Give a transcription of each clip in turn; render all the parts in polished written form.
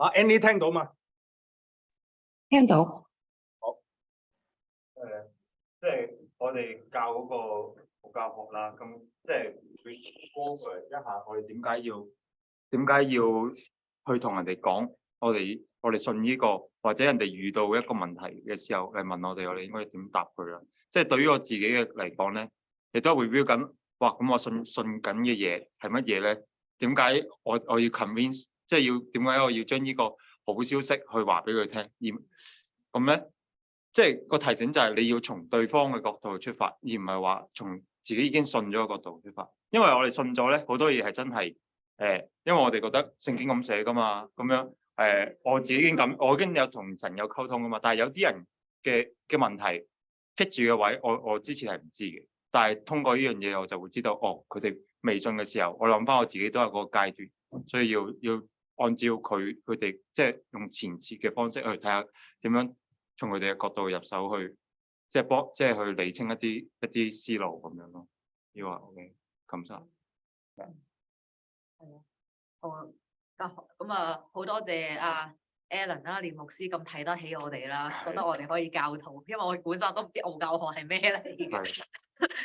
Annie 聽到嘛？聽到。好。即係我哋教嗰個副教學啦，咁即係會 cover 一下我哋點解要去同人哋講我哋信呢個，或者人哋遇到一個問題嘅時候嚟問我哋應該點答佢啦。即係對於我自己嘅嚟講咧，亦都 review 緊，哇！咁我信緊嘅嘢係乜嘢咧？點解我要 convince， 即係點解我要將呢個好消息去話俾佢聽？咁咧，即係個提醒就係你要從對方嘅角度去出發，而唔係話從自己已經信咗嘅角度出發。因為我哋信咗咧，好多嘢係真係因為我哋覺得聖經咁寫噶嘛，咁樣我自己已經有同神有溝通噶嘛。但係有啲人嘅問題棘住嘅位，我之前係唔知嘅。但係通過呢樣嘢，我就會知道，佢哋未信嘅時候，我諗翻我自己都係嗰個階段，所以要按照佢哋即係用前設嘅方式去睇下點樣從佢哋嘅角度入手去，即係去理清一啲思路咁樣咯。呢個 OK，咁就係啊，好咁啊，好多謝阿 Alan 啦，連牧師咁睇得起我哋啦，覺得我哋可以教徒，因為我本身都唔知奧教學係咩嚟嘅。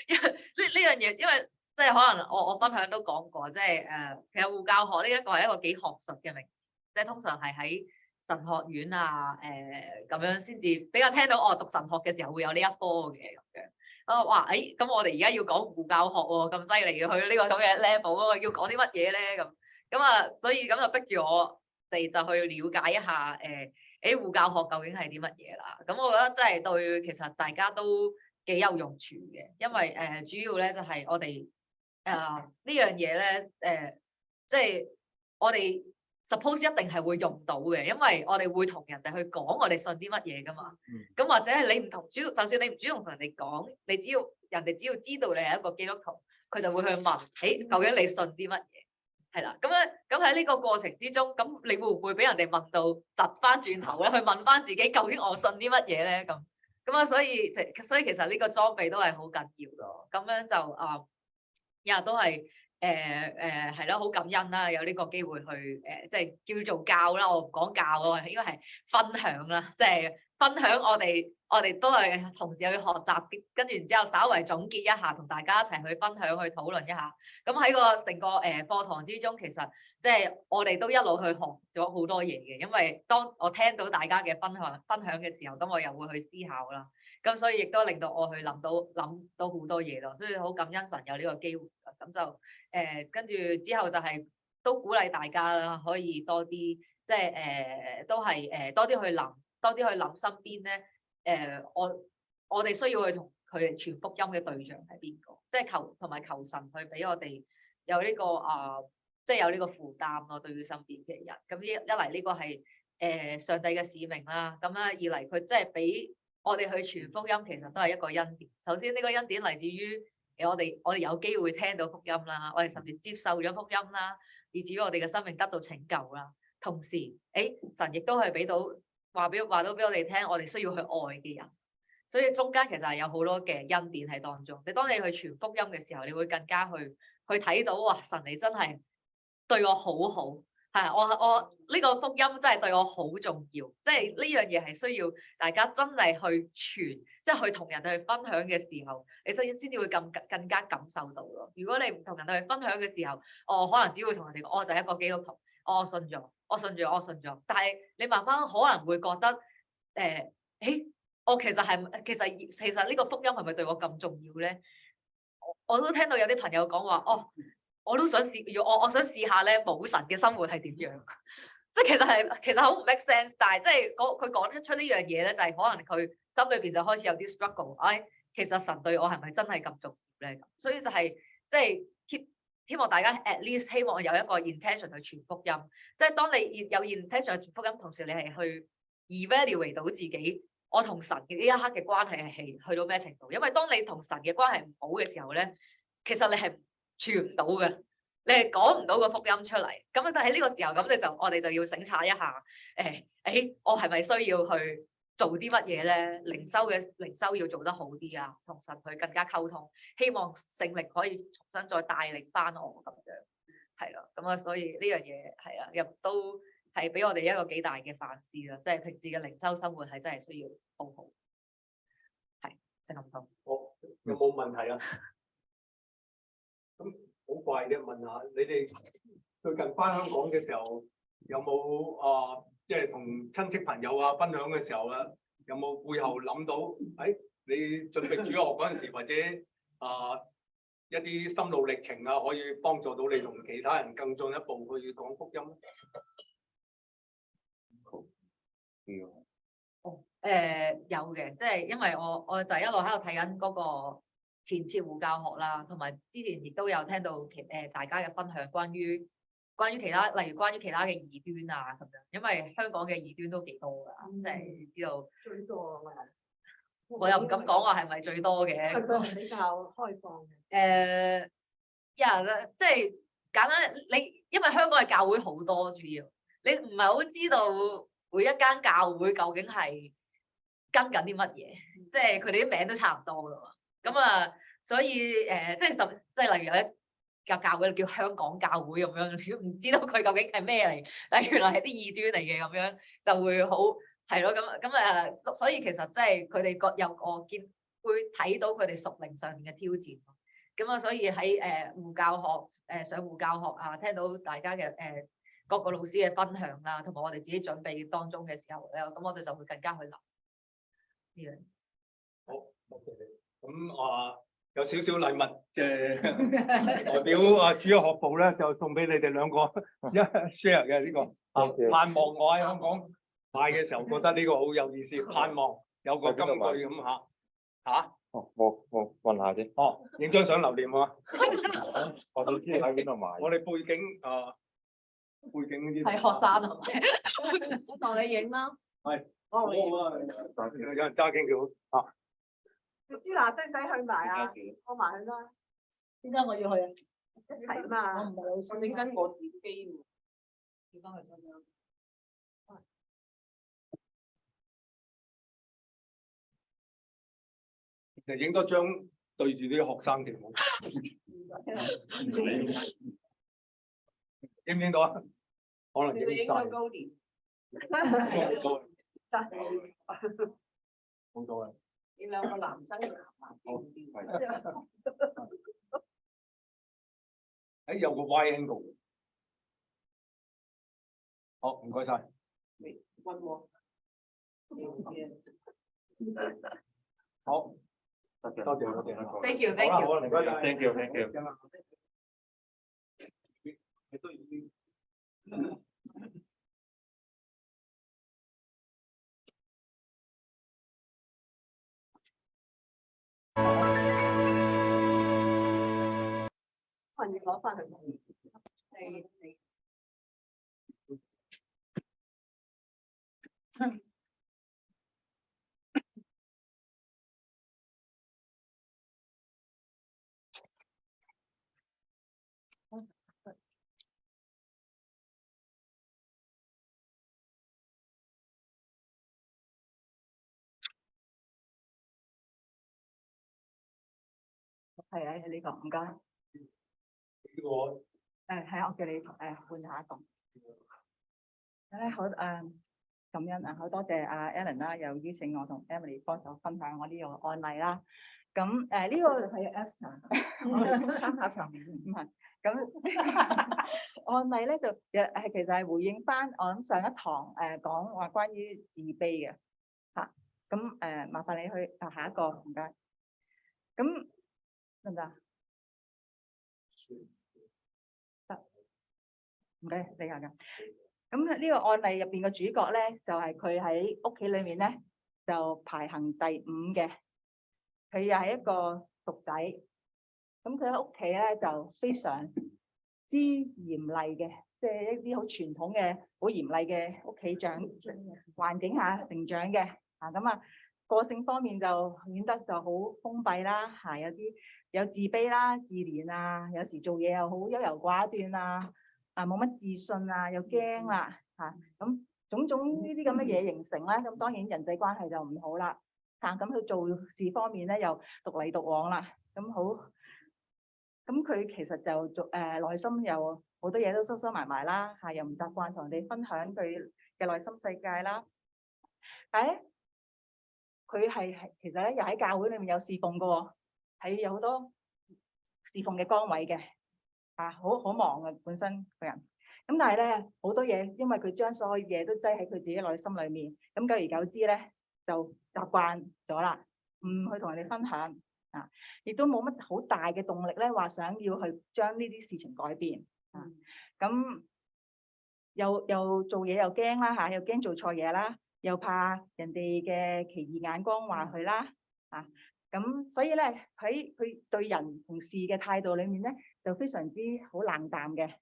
因為呢樣嘢，因為即係可能我分享都講過，即係其實護教學呢一個係一個幾學術嘅名詞，即係通常係喺神學院啊咁樣先至比較聽到讀神學嘅時候會有呢一科嘅咁樣。哇！咁我哋而家要講護教學喎，咁犀利嘅，去呢個咁嘅 level 要講啲乜嘢咧咁啊，所以咁就逼住我哋就去了解一下護教學究竟係啲乜嘢啦。咁我覺得真係對其實大家都幾有用處嘅，因為主要咧就係我哋呢樣嘢咧即係我哋 suppose 一定係會用到嘅，因為我哋會同人哋去講我哋信啲乜嘢噶嘛。咁或者係你唔同就算你唔主動同人哋講，人哋只要知道你係一個基督徒，佢就會去問，究竟你信啲乜嘢？係啦，咁喺呢個過程之中，咁你會唔會俾人哋問到窒翻轉頭咧？去問翻自己究竟我信啲乜嘢咧？咁啊，所以其實呢個裝備都係好緊要咯。咁樣就日日都係係咯，好感恩啦，有呢個機會去即係叫做教啦，我唔講教咯，應該係分享啦，即係分享我哋都係同時去學習，跟住然之後稍為總結一下，同大家一齊去分享去討論一下。咁喺個成個課堂之中，其實即係我哋都一路去學咗好多嘢嘅，因為當我聽到大家嘅分享嘅時候，咁我又會去思考啦。咁所以亦都令到我去諗到好多嘢咯，所以好感恩神有呢個機會。咁就跟住之後就係都鼓勵大家啦，可以多啲即係都係多啲去諗身邊咧我哋需要去同佢哋傳福音嘅對象係邊個？即係求神去俾我哋有呢個即係有呢個負擔咯，對於身邊嘅人。咁一嚟呢個係上帝嘅使命啦，咁啊二嚟佢即係俾我哋去傳福音，其實都係一個恩典。首先呢個恩典嚟自於我哋有機會聽到福音啦，我哋甚至接受咗福音啦，以至於我哋嘅生命得到拯救啦。同時，神亦都係俾到話到俾我哋聽，我哋需要去愛嘅人。所以中間其實係有好多嘅恩典喺當中。當你去傳福音嘅時候，你會更加去睇到哇！神你真係對我好好。係我呢個福音真係對我好重要，即係呢樣嘢係需要大家真係去傳，即係去同人哋去分享嘅時候，你先至會更加感受到咯。如果你唔同人哋去分享嘅時候，我可能只會同人哋講，我就係一個基督徒，我信咗。但係你慢慢可能會覺得我其實呢個福音係咪對我咁重要咧？我都聽到有啲朋友講話，我都想試，我想試下咧冇神嘅生活係點樣，即係其實好唔 make sense， 但係即係佢講得出呢樣嘢咧，就係可能佢心裏邊就開始有啲 struggle，其實神對我係咪真係咁重要咧？所以就係即係希望大家 at least 希望有一個 intention 去傳福音，即係當你有 intention 去傳福音，同時你係去 evaluate 到自己，我同神嘅呢一刻嘅關係係去到咩程度？因為當你同神嘅關係唔好嘅時候咧，其實你係傳唔到嘅，你係講唔到個福音出嚟。咁但係呢個時候，我哋就要省察一下，我係咪需要去做啲乜嘢咧？靈修要做得好啲啊，同神去更加溝通，希望聖靈可以重新再帶領翻我咁樣，係啦。咁啊，所以呢樣嘢係啦，亦都係俾我哋一個幾大嘅反思啦，即係平時嘅靈修生活係真係需要好好，係就咁多。好，有冇問題啊？咁好怪嘅，問下你哋最近翻香港嘅時候，有冇即係同親戚朋友啊分享嘅時候啊，有冇背後諗到，你準備主學嗰陣時，或者一啲心路歷程啊，可以幫助到你同其他人更進一步去講福音咧？有嘅，即係因為我就一路喺度睇緊嗰個前設護教學啦，同埋之前亦都有聽到大家嘅分享，關於其他，例如關於其他嘅異端啊咁樣，因為香港嘅異端都幾多㗎，即係知道最多我又唔敢講話係咪最多嘅，係佢比較開放嘅。即係簡單，因為香港嘅教會好多，主要你唔係好知道每一間教會究竟係跟緊啲乜嘢，即係佢哋啲名都差唔多㗎嘛。咁啊，所以即係例如有一個教會叫香港教會咁樣，唔知道佢究竟係咩嚟，但係原來係啲異端嚟嘅咁樣，就會好係咯。咁所以其實即係佢哋我見會睇到佢哋屬靈上面嘅挑戰。咁啊，所以喺護教學上護教學啊，聽到大家嘅各個老師嘅分享啦，同埋我哋自己準備當中嘅時候咧，咁我哋就會更加去諗呢樣。好，多謝你。咁有少少禮物，即係代表主日學部咧，就送俾你哋兩個一 share 嘅呢個。盼望我喺香港買嘅時候，覺得呢個好有意思。盼望有個金句咁嚇。我問下先。影張相留念啊！我哋知喺邊度買。我哋背景呢啲係學生係咪？我同你影啦。係。我嚟影。有人揸緊叫你知嗱，使唔使去埋啊？我埋去啦。點解我要去啊？一齊嘛。我唔係老師。你跟我自己喎。要翻去咁樣。其實影多張對住啲學生條目。影唔影到啊？可能影到高年。冇所謂。冇所謂。你兩個男生嘅有個 Y angle。好，唔該晒。好，多謝。 Thank you。好啦，唔該晒。 Thank you。你都已經可能要攞翻去。係啊，呢個唔該。呢個係啊，我叫你換下一個。好感恩啊，好多謝阿 Alan 啦，又邀請我同 Emily 幫手分享我呢個案例啦。咁呢個係 Esther，我哋參考場面唔係。咁案例咧就其實係回應翻我諗上一堂講話關於自卑嘅嚇。咁麻煩你去下一個，唔該。咁得唔得？得，唔該，你下㗎。咁呢個案例入邊嘅主角咧，就係佢喺屋企裏面咧就排行第5嘅，佢又係一個獨仔。咁佢喺屋企咧就非常之嚴厲嘅，即係一啲好傳統嘅、好嚴厲嘅屋企環境下成長嘅。個性方面就顯得就好封閉啦，有自卑啦、自憐啊，有時做嘢又好優柔寡斷啊，冇乜自信啊，又驚啦咁種種呢啲咁嘅嘢形成啦。咁當然人際關係就唔好啦。咁佢做事方面咧又獨嚟獨往啦。咁佢其實就內心又好好多嘢都收收埋埋啦，嚇又唔習慣同人哋分享佢嘅內心世界啦。但係咧，佢係其實咧又喺教會裏面有侍奉嘅喎，係有好多侍奉嘅崗位嘅，好忙嘅本身個人。咁但係咧好多嘢，因為佢將所有嘢都擠喺佢自己內心裏面，咁久而久之咧就習慣咗啦，唔去同人哋分享亦都冇乜好大嘅動力咧，話想要去將呢啲事情改變咁又做嘢又驚啦又驚做錯嘢啦，又怕人哋嘅奇異眼光話佢啦咁所以咧喺佢對人同事嘅態度裏面咧，就非常之好冷淡嘅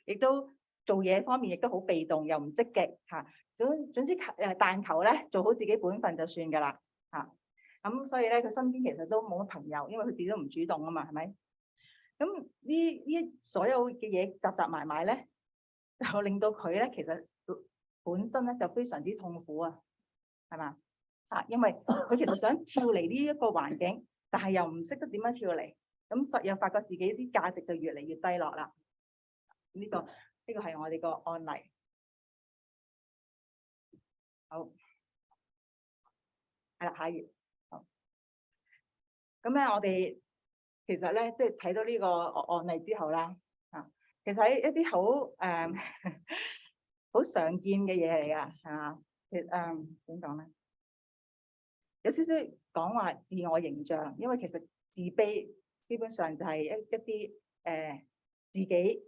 亦都做嘢方面亦都好被動，又唔積極總之但求咧做好自己本分就算㗎啦咁所以咧佢身邊其實都冇乜朋友，因為佢自己都唔主動啊嘛，係咪？咁呢所有嘅嘢集埋埋咧，就令到佢咧其實本身咧就非常之痛苦係嘛因為佢其實想跳離呢一個環境，但係又唔識得點樣跳離，咁又發覺自己啲價值就越嚟越低落啦。呢個係我哋個案例。好，係啦，下一頁。好，咁咧我哋其實咧即係睇到呢個案例之後啦，其實係一啲好常見嘅嘢嚟㗎，係嘛？其實點講咧？有少少講話自我形象，因為其實自卑基本上就係一啲自己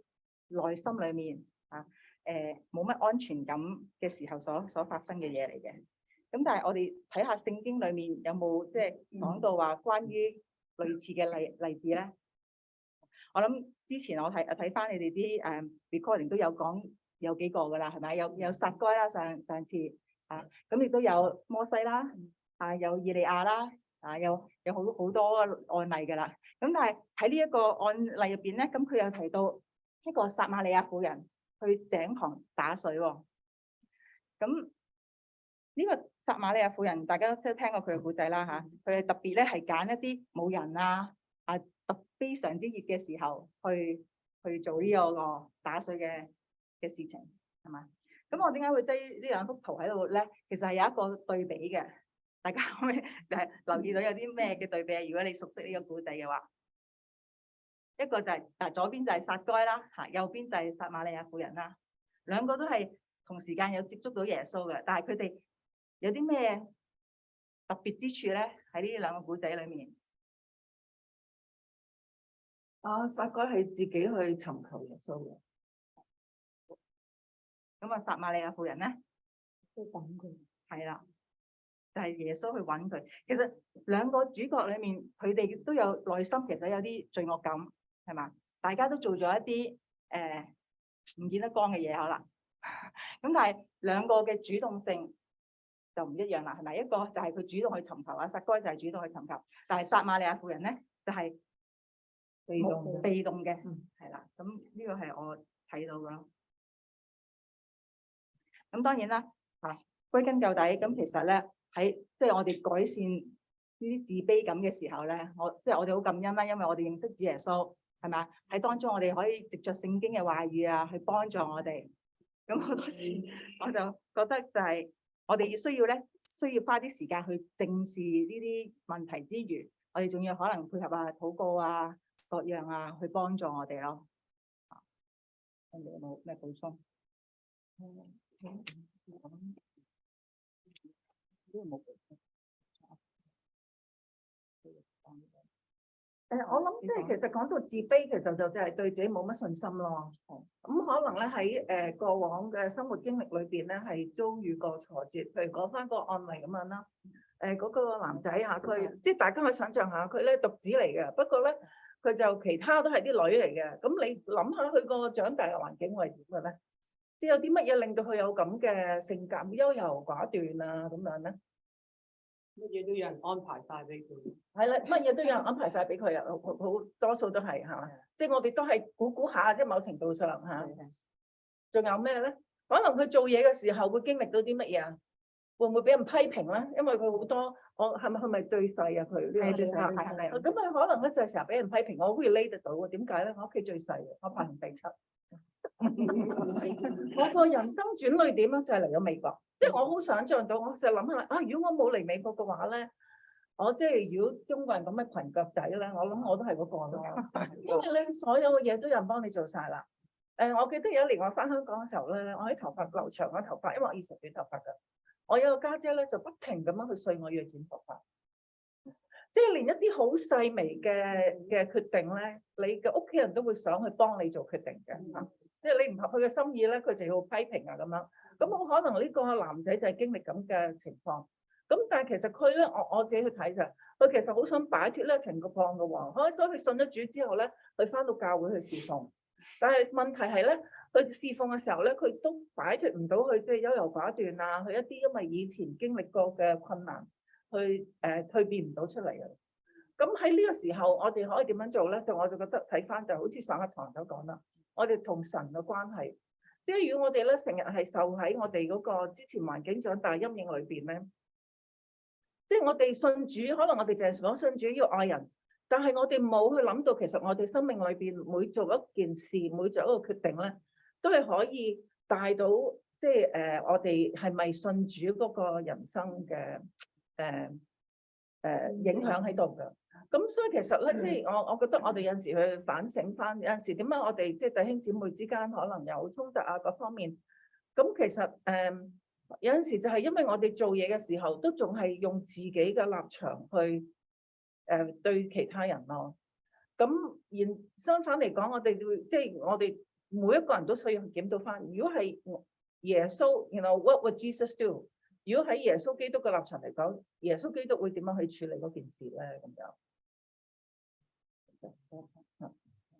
內心裏面冇乜安全感嘅時候所發生嘅嘢嚟嘅。咁但係我哋睇下聖經裏面有冇即係講到話關於類似嘅例子咧？我諗之前我睇翻你哋啲recording 都有講有幾個㗎啦，係咪？有撒該啦，上次咁亦都有摩西啦。有以利亞啦，有好多案例㗎啦。咁但係喺呢一個案例入邊咧，咁佢有提到一個撒瑪利亞婦人去井旁打水喎。咁呢個撒瑪利亞婦人，大家都聽過佢嘅故仔啦嚇。佢係特別咧係揀一啲冇人非常之熱嘅時候去做呢個打水嘅事情係嘛？咁我點解會擠呢兩幅圖喺度咧？其實係有一個對比嘅。大家可唔可以留意到有啲咩嘅對比？如果你熟悉呢個故仔嘅話，一個就係左邊就係撒該啦，右邊就係撒瑪利亞婦人啦。兩個都係同時間有接觸到耶穌嘅，但係佢哋有啲咩特別之處咧？喺呢兩個故仔裏面，撒該係自己去尋求耶穌嘅，咁撒瑪利亞婦人咧都等佢，係啦。就係耶穌去揾佢。其實兩個主角裏面，佢哋都有內心其實有啲罪惡感，係嘛？大家都做咗一啲唔見得光嘅嘢可能。咁但係兩個嘅主動性就唔一樣啦，係咪？一個就係佢主動去尋求撒該就係主動去尋求，但係撒瑪利亞婦人咧就係被動嘅，係啦。咁呢個係我睇到嘅咯。咁當然啦，歸根究底，咁其實咧。喺即係我哋改善呢啲自卑感嘅時候咧，我哋好感恩啦，因為我哋認識主耶穌，係咪？喺當中我哋可以藉着聖經嘅話語去幫助我哋。咁好多時我就覺得就係我哋需要花啲時間去正視呢啲問題之餘，我哋仲要可能配合禱告各樣去幫助我哋咯。你有冇咩補充？我諗即係其實講到自卑，其實就係對自己冇乜信心咯。咁可能咧喺過往嘅生活經歷裏邊咧係遭遇過挫折，譬如講翻個案例咁樣啦。嗰個男仔佢即係大家可以想象下，佢咧獨子嚟嘅，不過咧佢就其他都係啲女嚟嘅。咁你諗下佢個長大嘅環境係點嘅咧？即係有啲乜嘢令到佢有咁嘅性格，優柔寡斷咁樣咧？乜嘢都有人安排晒俾佢，係啦，乜嘢都有人安排晒俾佢啊，好多數都係嚇，即係我哋都係估下，即係某程度上嚇。仲有咩咧？可能佢做嘢嘅時候會經歷到啲乜嘢啊？會唔會俾人批評咧？因為佢好多，我係咪最細啊？佢呢個係最細係係咁佢可能咧就係成日俾人批評，我好 relate 得到喎。點解咧？我屋企最細嘅，我排行第7。我個人生轉捩點咧就係嚟咗美國，即係我好想像到，我就諗下啊，如果我冇嚟美國嘅話咧，我即係如果中國人咁嘅裙腳仔咧，我諗我都係嗰個咯。因為咧所有嘅嘢都有人幫你做晒啦。我記得有一年我翻香港嘅時候咧，我喺頭髮留長嘅頭髮，因為我以前短頭髮㗎。我有個家姐咧就不停咁樣去碎我要剪頭髮，即係連一啲好細微嘅決定咧，你嘅屋企人都會想去幫你做決定嘅嚇。即係你唔合佢嘅心意咧，佢就要批評啊咁樣。咁好可能呢個男仔就係經歷咁嘅情況。咁但係其實佢咧，我自己去睇就，佢其實好想擺脫呢個情況嘅喎。所以佢信咗主之後咧，佢翻到教會去侍奉。但係問題係咧，佢侍奉嘅時候咧，佢都擺脫唔到佢即係優柔寡斷啊，佢一啲因為以前經歷過嘅困難，去蛻變唔到出嚟嘅。咁喺呢個時候，我哋可以點樣做咧？我就覺得睇翻就好似上一堂所講啦，我哋同神嘅關係，即係如果我哋咧成日係受喺我哋嗰個之前環境長大陰影裏邊咧，即係我哋信主，可能我哋淨係講信主要愛人。但係我哋冇去諗到，其實我哋生命裏邊每做一件事，每做一個決定咧，都係可以帶到即係我哋係咪信主嗰個人生嘅影響喺度㗎。咁所以其實咧，即係我覺得我哋有陣時去反省翻，有陣時點解我哋即係弟兄姊妹之間可能有衝突啊各方面。咁其實有陣時就係因為我哋做嘢嘅時候，都仲係用自己嘅立場去對其他人咯。咁相反嚟講，我哋會即係我哋每一個人都需要檢討翻。如果係耶穌，you know what would Jesus do？ 如果喺耶穌基督嘅立場嚟講，耶穌基督會點樣去處理嗰件事咧？咁樣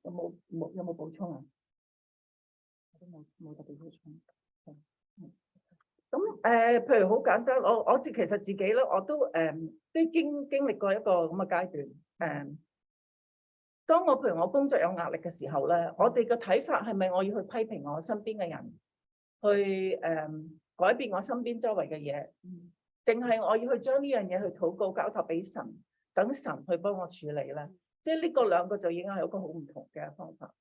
有冇補充啊？冇特別補充。咁譬如好簡單，我其實自己咧，我都經歷過一個咁嘅階段。當我譬如我工作有壓力嘅時候咧，我哋嘅睇法係咪我要去批評我身邊嘅人，去改變我身邊周圍嘅嘢，定係我要去將呢樣嘢去禱告交託俾神，等神去幫我處理咧？即係呢個兩個就已經係一個好唔同嘅方法。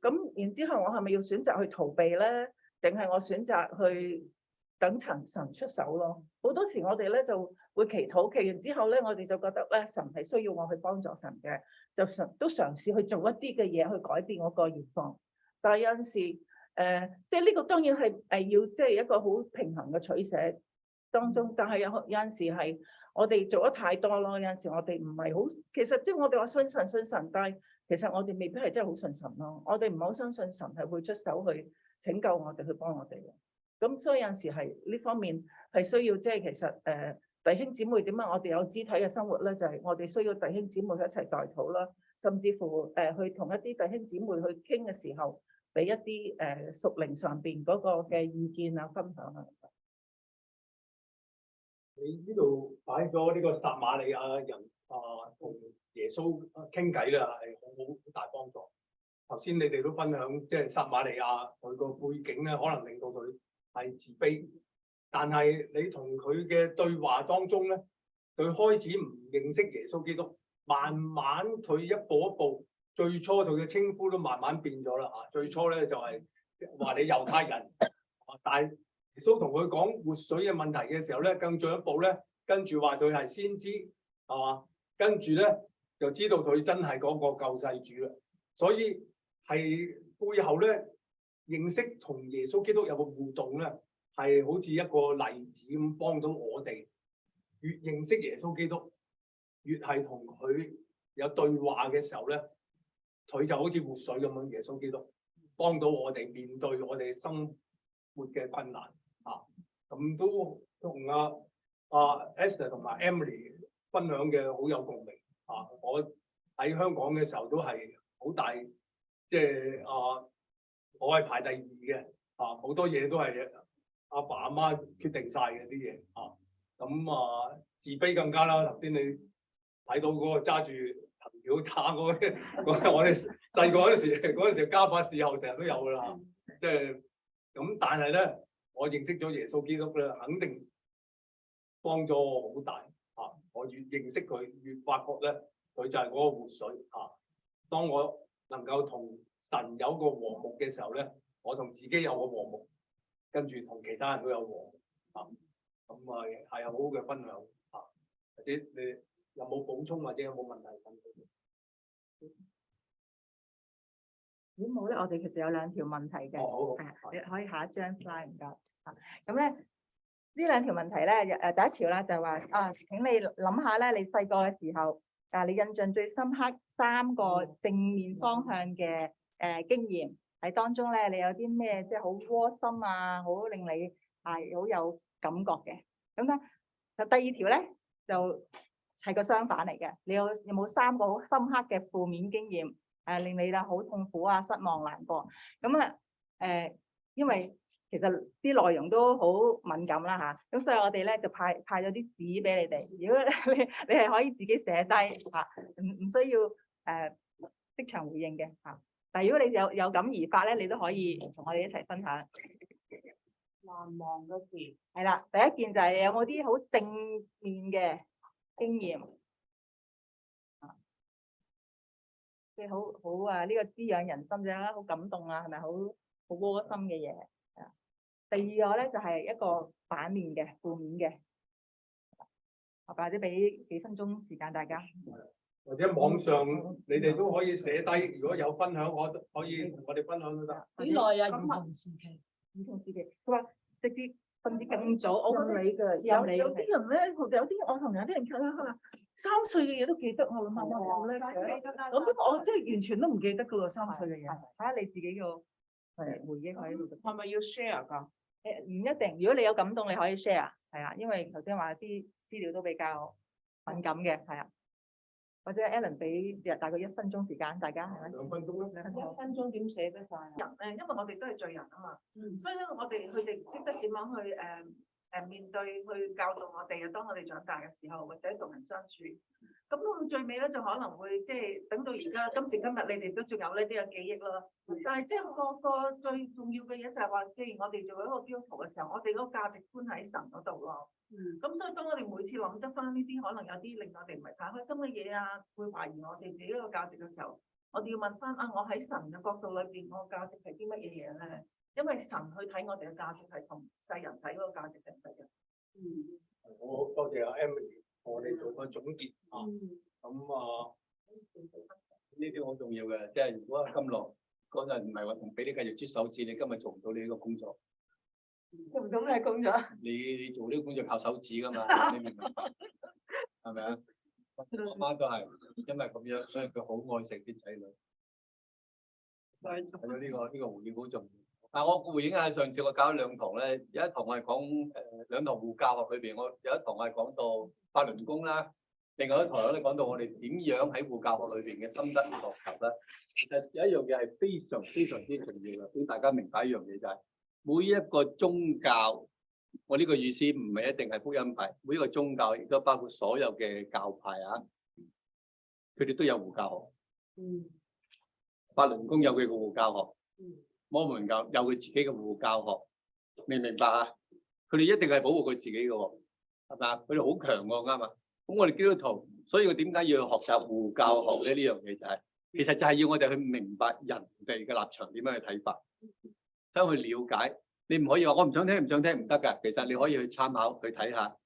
咁然之後我係咪要選擇去逃避咧，定係我選擇去等神出手咯？好多時我哋咧就會祈禱，祈完之後咧，我哋就覺得咧神係需要我去幫助神嘅，就都嘗試去做一啲嘅嘢去改變我個現況。但係有陣時即係呢個當然係要即係一個好平衡嘅取捨當中，但係有陣時係我哋做得太多咯。有陣時我哋唔係好，其實即係我哋話信神，但係其實我哋未必係真係好信神咯。我哋唔係好相信神係會出手去拯救我哋，去幫我哋嘅。咁所以有陣時係呢方面係需要即係其實弟兄姊妹點解我哋有肢體嘅生活咧？就係我哋需要弟兄姊妹一齊代禱啦，甚至乎去同一啲弟兄姊妹去傾嘅時候，俾一啲屬靈上邊嗰個嘅意見啊、分享啊。你呢度擺咗呢個撒瑪利亞人同耶穌傾偈啦，係好大幫助。頭先你哋都分享，即係撒瑪利亞佢個背景咧，可能令到佢係自卑，但係你同佢嘅對話當中咧，佢開始唔認識耶穌基督，慢慢佢一步一步，最初佢嘅稱呼都慢慢變咗啦嚇。最初咧就係話你猶太人，但係耶穌同佢講活水嘅問題嘅時候咧，更進一步咧，跟住話佢係先知，係嘛？跟住咧就知道佢真係嗰個救世主啦。所以係背後咧認識同耶穌基督有個互動咧，係好似一個例子咁幫到我哋。越認識耶穌基督，越係同佢有對話嘅時候咧，佢就好似活水咁樣。耶穌基督幫到我哋面對我哋生活嘅困難啊！咁都同Esther 同埋 Emily 分享嘅好有共鳴啊！我喺香港嘅時候都係好大，即係我係排第2嘅啊，好多嘢都係阿爸阿媽決定晒嘅啲嘢啊！咁自卑更加啦。頭先你睇到嗰個揸住藤條打嗰個，我哋細個嗰陣時家法伺候成日都有㗎啦。即係咁，但係咧，我認識咗耶穌基督咧，肯定幫咗我好大啊！我越認識佢，越發覺咧，佢就係嗰個活水啊！當我能夠同神有個和睦嘅時候咧，我同自己有個和睦，跟住同其他人都有和睦啊！咁啊係好嘅分享啊！或者你有冇補充或者有冇問題問？如果冇咧，我哋其實有2條問題嘅，好，係啊，你可以下一張 slide 唔該。啊，咁咧呢2條問題咧，第一條咧就係話啊，請你諗下咧，你細個嘅時候，你印象最深刻3個正面方向嘅經驗喺當中咧，你有啲咩即係好窩心啊，好令你好有感覺嘅？咁咧就第2條咧就係個相反嚟嘅，你有冇3個好深刻嘅負面經驗？令你啦好痛苦啊、失望、難過，咁啊因為其實啲內容都好敏感啦嚇，咁所以我哋咧就派咗啲紙俾你哋，如果你係可以自己寫低嚇，唔需要即場回應嘅嚇。但係如果你有感而發咧，你都可以同我哋一齊分享。難忘嘅事，係啦，第一件就係有冇啲好正面嘅經驗？即係好啊！呢個滋養人心啫，好感動啊，係咪好窩心嘅嘢？第2個咧就係一個反面嘅負面嘅，或者俾幾分鐘時間大家，或者網上你哋都可以寫低，如果有分享，我哋分享都得。幾耐啊？唔同時期，唔同時期，佢話直接甚至更早，我覺得你嘅，有你有啲人咧，有啲我同有啲人傾啦，佢話3歲嘅嘢都記得，我諗下我好叻嘅。咁我真係完全都唔記得噶喎，3歲嘅嘢。睇下你自己個回憶喺度。係咪要 share 㗎？唔一定，如果你有感動，你可以 share，係啊，因為頭先話啲資料都比較敏感嘅，係啊。或者 Alan 俾大概1分鐘時間，大家係咪2分鐘啦。 1分鐘點寫得晒啊？因為我哋都係罪人啊嘛，所以咧佢哋識得點樣去面對，去教導我哋啊。當我哋長大嘅時候，或者同人相處，咁到最尾咧就可能會即係等到而家今時今日，你哋都仲有呢啲嘅記憶啦。但係即係個最重要嘅嘢就係話，既然我哋做一個基督徒嘅時候，我哋嗰個價值觀喺神嗰度咯。咁所以當我哋每次諗得翻呢啲可能有啲令我哋唔係太開心嘅嘢啊，會懷疑我哋自己個價值嘅時候，我哋要問翻啊，我喺神嘅角度裏邊，我嘅價值係啲乜嘢嘢咧？因為神去睇我哋嘅價值係同世人睇嗰個價值係唔一樣。好多謝阿 Emily，同我哋做個總結啊。咁啊，呢啲好重要嘅，即係如果係金樂嗰陣唔係話同俾你繼續啜手指，你今日做唔到你呢個工作。做唔到咩工作？你做呢個工作靠手指噶嘛，你明唔明白？係咪啊？我媽都係因為咁樣，所以佢好愛錫啲仔女。係咗呢個回應好重要。但我回應下上次我教咗2堂咧，有一堂我係講2堂護教學裏邊，我有一堂我係講到法輪功啦，另外一堂咧講到我哋點樣喺護教學裏邊嘅心得學習啦。其實有一樣嘢係非常非常之重要嘅，俾大家明白一樣嘢就係、每一個宗教，我呢個意思唔係一定係福音派，每一個宗教亦都包括所有嘅教派啊，佢哋都有護教學。法輪功有佢嘅護教學，摩門教有佢自己嘅護教學，明唔明白啊？佢哋一定係保護佢自己嘅喎，係咪啊？佢哋好強喎，啱嘛？咁我哋基督徒，所以我點解要學習護教學咧？呢樣嘢就係、其實就係要我哋去明白人哋嘅立場點樣去睇法。想去了解，你唔可以話我唔想聽唔想聽唔得㗎。其實你可以去參考去睇下，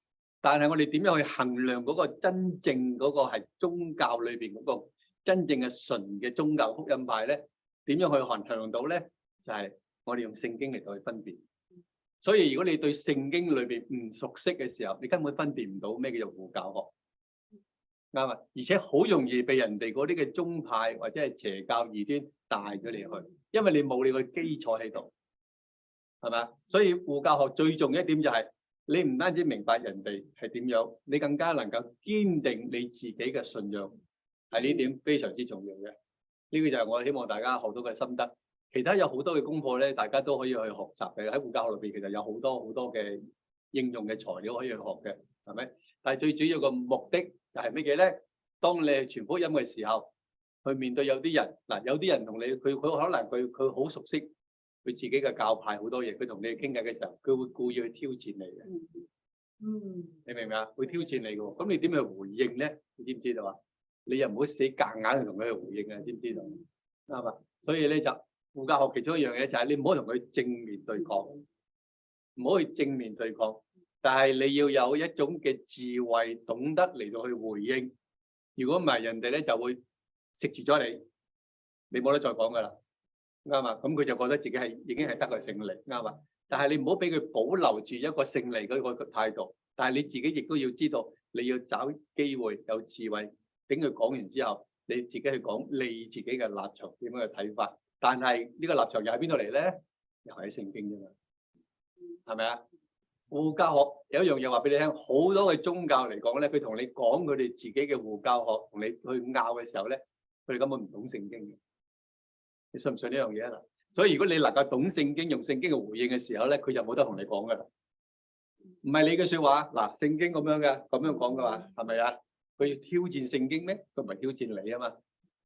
但係我哋點樣去衡量嗰個真正嗰個係宗教裏邊嗰個真正嘅純嘅宗教福音派咧？點樣去衡量到咧？就係、我哋用聖經嚟到去分辨。所以如果你對聖經裏邊唔熟悉嘅時候，你根本分辨唔到咩叫做護教學，啱啊！而且好容易被人哋嗰啲嘅宗派或者係邪教異端帶咗你去，因為你冇你個基礎喺度。係咪？所以護教學最重要一點就係你唔單止明白人哋係點樣，你更加能夠堅定你自己嘅信仰，係呢點非常之重要嘅。呢個就係我希望大家學到嘅心得。其他有好多嘅功課咧，大家都可以去學習嘅。喺護教學裏邊，其實有好多嘅應用嘅材料可以去學嘅，係咪？但係最主要嘅目的就係乜嘢咧？當你係傳福音嘅時候，去面對有啲人嗱，有啲人同你佢可能佢好熟悉佢自己嘅教派好多嘢，佢同你傾偈嘅時候，佢會故意去挑戰你嘅。你明唔明啊？會挑戰你嘅喎，咁你點去回應咧？你知唔知道啊？你又唔好死夾硬去同佢去回應啊，知唔知道？啱嘛？所以咧就護教學其中一樣嘢就係你唔好同佢正面對抗，唔好去正面對抗，但係你要有一種嘅智慧，懂得嚟到去回應。如果唔係，人哋咧就會食住咗你，你冇得再講噶啦，啱嘛？咁佢就覺得自己係已經係得個勝利，啱嘛？但係你唔好俾佢保留住一個勝利嗰個態度，但係你自己亦都要知道，你要找機會有智慧，等佢講完之後，你自己去講你自己嘅立場點樣嘅睇法。但係呢個立場又喺邊度嚟咧？又係喺聖經啫嘛，係咪啊？護教學有一樣嘢話俾你聽，好多嘅宗教嚟講咧，佢同你講佢哋自己嘅護教學，同你去拗嘅時候咧，佢哋根本唔懂聖經嘅。你信唔信呢樣嘢啊？所以如果你能夠懂聖經，用聖經嘅回應嘅時候咧，佢就冇得同你講噶啦。唔係你嘅説話，嗱，聖經咁樣嘅，咁樣講嘅話，係咪啊？佢要挑戰聖經咩？佢唔係挑戰你啊嘛，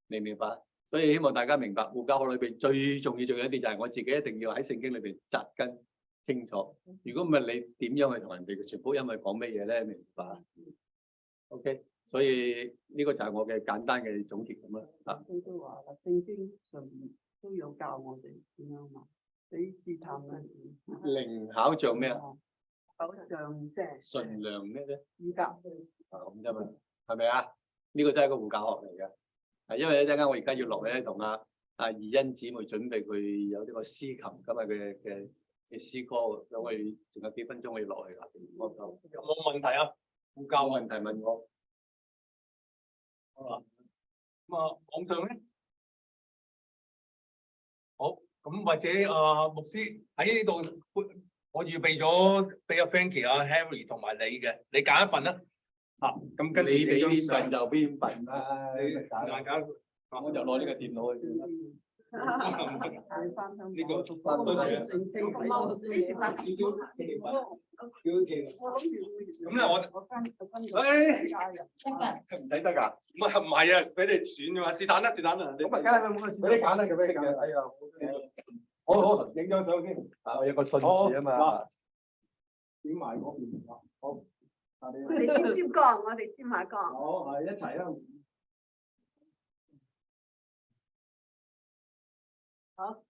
你明白？所以希望大家明白，護教學裏邊最重要一啲就係我自己一定要喺聖經裏邊扎根清楚。如果唔係，你點樣去同人哋嘅傳福音去講乜嘢咧？明白？OK，所以呢個就係我嘅簡單嘅總結咁啦。啊，佢都話啦，聖經上面都有教我哋點樣嘛，俾試探啊，靈巧像咩啊？偶像即係純良咩啫？依家咁啫嘛，係咪啊？呢個都係一個護教學嚟嘅。係因為一陣間我而家要落去咧，同阿義欣姊妹準備佢有呢個詩琴今日嘅詩歌，咁我哋仲有幾分鐘可以落去啦。有冇問題啊？護教問題問我。好啦，咁啊，網上咧，好，咁或者牧師喺呢度，我預備咗俾阿 Frankie 阿 Harry 同埋你嘅，你揀一份啦。咁跟住你俾張邊份相就邊份啦。你時間揀，我就攞呢個電腦去。呢個翻多謝。咁咧我唔使得㗎。唔係啊，俾你選㗎嘛，是但啦，是但啦。咁啊，梗係冇俾你揀啦，咁樣嘅。哎呀，好，影張相先。我有個信字啊嘛。點埋嗰邊好。你尖尖角，我哋尖下角。好，係一齊啦。好。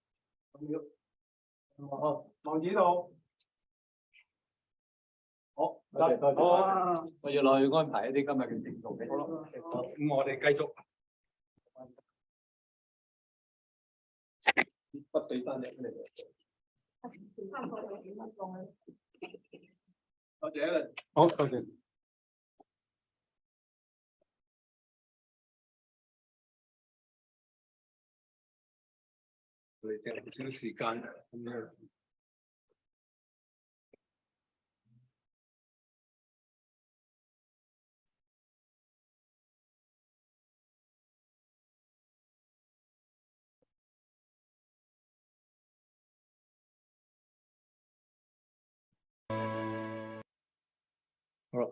好，望指導。好，多謝多謝。我要落去安排一啲今日嘅程序。好啦，咁我哋繼續。筆俾翻你嚟。多謝。好，多謝。我哋剩少時間咁樣。好啦，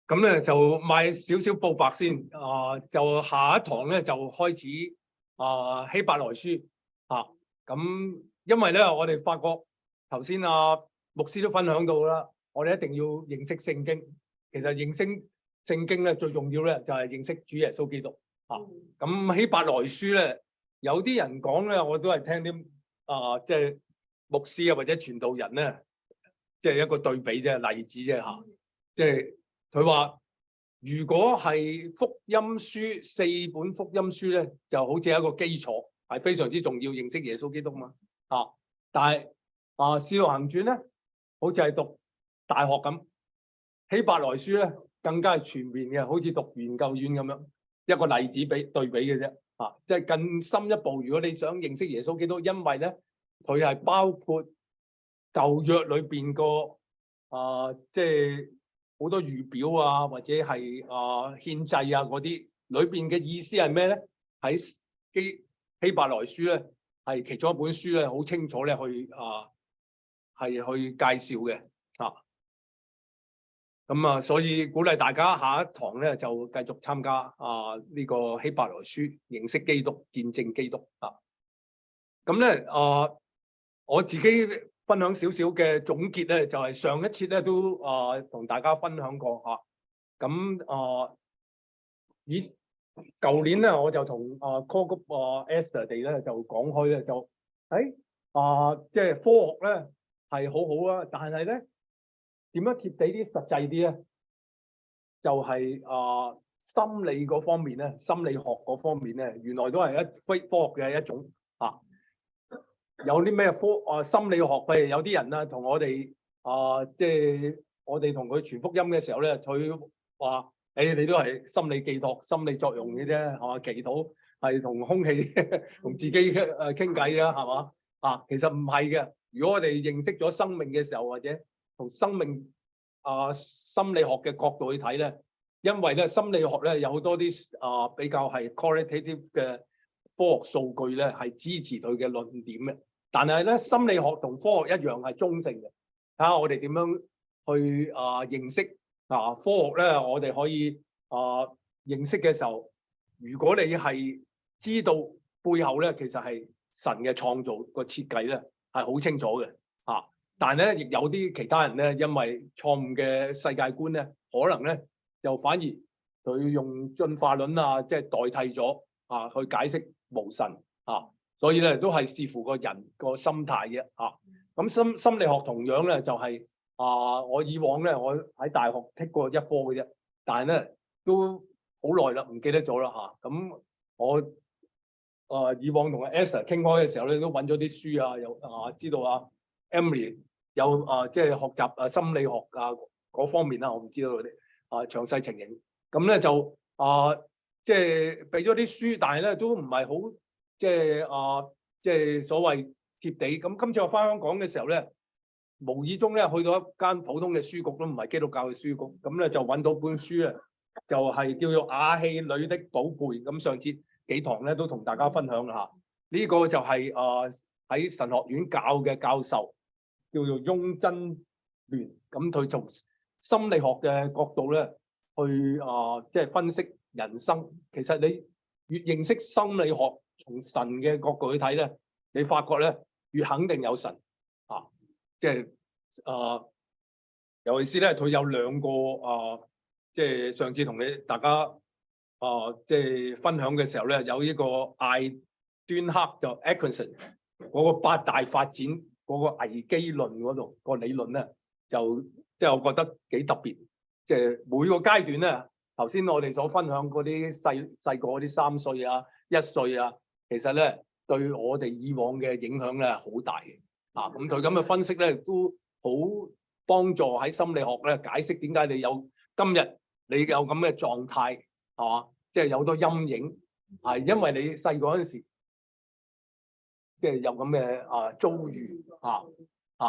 咁咧就賣少少報白先。就下一堂咧就開始希伯來書咁因為咧我哋發覺頭先牧師都分享到啦，我哋一定要認識聖經。其實認識聖經咧最重要咧就係認識主耶穌基督咁希伯來書咧有啲人講咧，我都係聽啲即係牧師或者傳道人咧。即係一個對比啫，例子啫嚇。即係佢話，如果係福音書4本福音書咧，就好似一個基礎，係非常之重要，認識耶穌基督嘛。但係《使徒行傳》咧，好似係讀大學咁。希伯來書咧，更加係全面嘅，好似讀研究院咁樣。一個例子對比嘅啫。即係更深一步，如果你想認識耶穌基督，因為咧，佢係包括舊約裏邊個即係好多預表或者係獻祭嗰啲裏邊嘅意思係咩咧？喺希伯來書咧係其中一本書咧，好清楚咧去係去介紹嘅咁所以鼓勵大家下一堂咧就繼續參加呢個希伯來書，認識基督，見證基督咁咧我自己分享少少嘅總結咧，就係上一次咧都同大家分享過嚇。咁以舊年咧我就同call group Esther 哋咧就講開咧就即係科學咧係好好啊，但係咧點樣貼地啲實際啲咧，就係心理嗰方面咧，心理學嗰方面咧，原來都係非科學嘅一種嚇。有啲咩心理學，譬如有啲人啊，同我哋即係我哋同佢傳福音嘅時候咧，佢話：你都係心理寄託、心理作用嘅啫，係嘛？祈禱係同空氣、同自己傾偈啊，係嘛？其實唔係嘅。如果我哋認識咗生命嘅時候，或者從生命心理學嘅角度去睇咧，因為咧心理學咧有好多啲比較係 qualitative 嘅科學數據咧，係支持佢嘅論點嘅。但係咧，心理學同科學一樣係中性嘅。睇下我哋點樣去認識科學咧，我哋可以認識嘅時候，如果你係知道背後咧，其實係神嘅創造個設計咧係好清楚嘅但係咧，亦有啲其他人咧，因為錯誤嘅世界觀咧，可能咧就反而佢用進化論即係代替咗去解釋無神所以咧都係視乎個人個心態嘅咁心理學同樣咧就係我以往咧我喺大學剔過一科嘅啫，但係咧都好耐啦，唔記得咗啦咁我以往同阿 Esther 傾開嘅時候咧，都揾咗啲書又知道Emily 有即係學習心理學嗰方面啦，我唔知道嗰啲詳細情形。咁咧就即係俾咗啲書，但係咧都唔係好即係所謂貼地。咁今次我翻香港嘅時候咧，無意中咧去到一間普通嘅書局，都唔係基督教嘅書局，咁咧就揾到本書啊，就係叫做《瓦器裏的寶貝》。咁上次幾堂咧都同大家分享下，呢個就係喺神學院教嘅教授叫做翁真聯，咁佢從心理學嘅角度咧去即係分析人生。其實你越認識心理學，從神嘅角度去睇咧，你發覺咧越肯定有神即係尤其是咧佢有兩個即係上次同大家即係分享嘅時候咧，有呢個艾端克就 Atkinson 嗰個八大發展嗰個危機論嗰度個理論咧，就即係我覺得幾特別。即係每個階段咧，頭先我哋所分享嗰啲細個嗰啲3歲1歲其實咧對我哋以往嘅影響咧好大嘅咁佢咁嘅分析咧都好幫助喺心理學咧解釋點解你有今日你有咁嘅狀態即係有好多陰影係因為你細個嗰陣時即係有咁嘅遭遇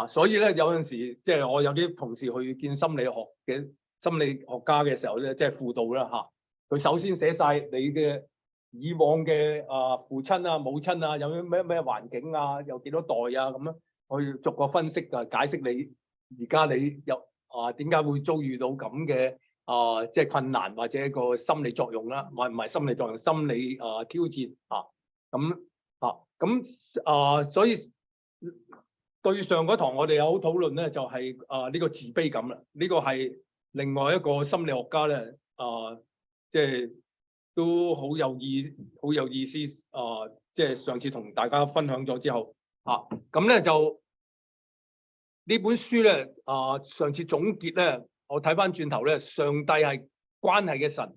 所以咧有陣時即係我有啲同事去見心理學家嘅時候咧，即係輔導啦佢首先寫晒你嘅以往嘅父親母親有咩環境有幾多代咁樣去逐個分析解釋你而家你有點解會遭遇到咁嘅即係困難或者一個心理作用啦，唔係心理作用，心理挑戰咁所以對上嗰堂我哋有討論咧，就係呢個自卑感啦。呢個係另外一個心理學家咧即係都好有意思即係上次同大家分享咗之後咁咧就呢本書咧上次總結咧，我睇翻轉頭咧，上帝係關係嘅神，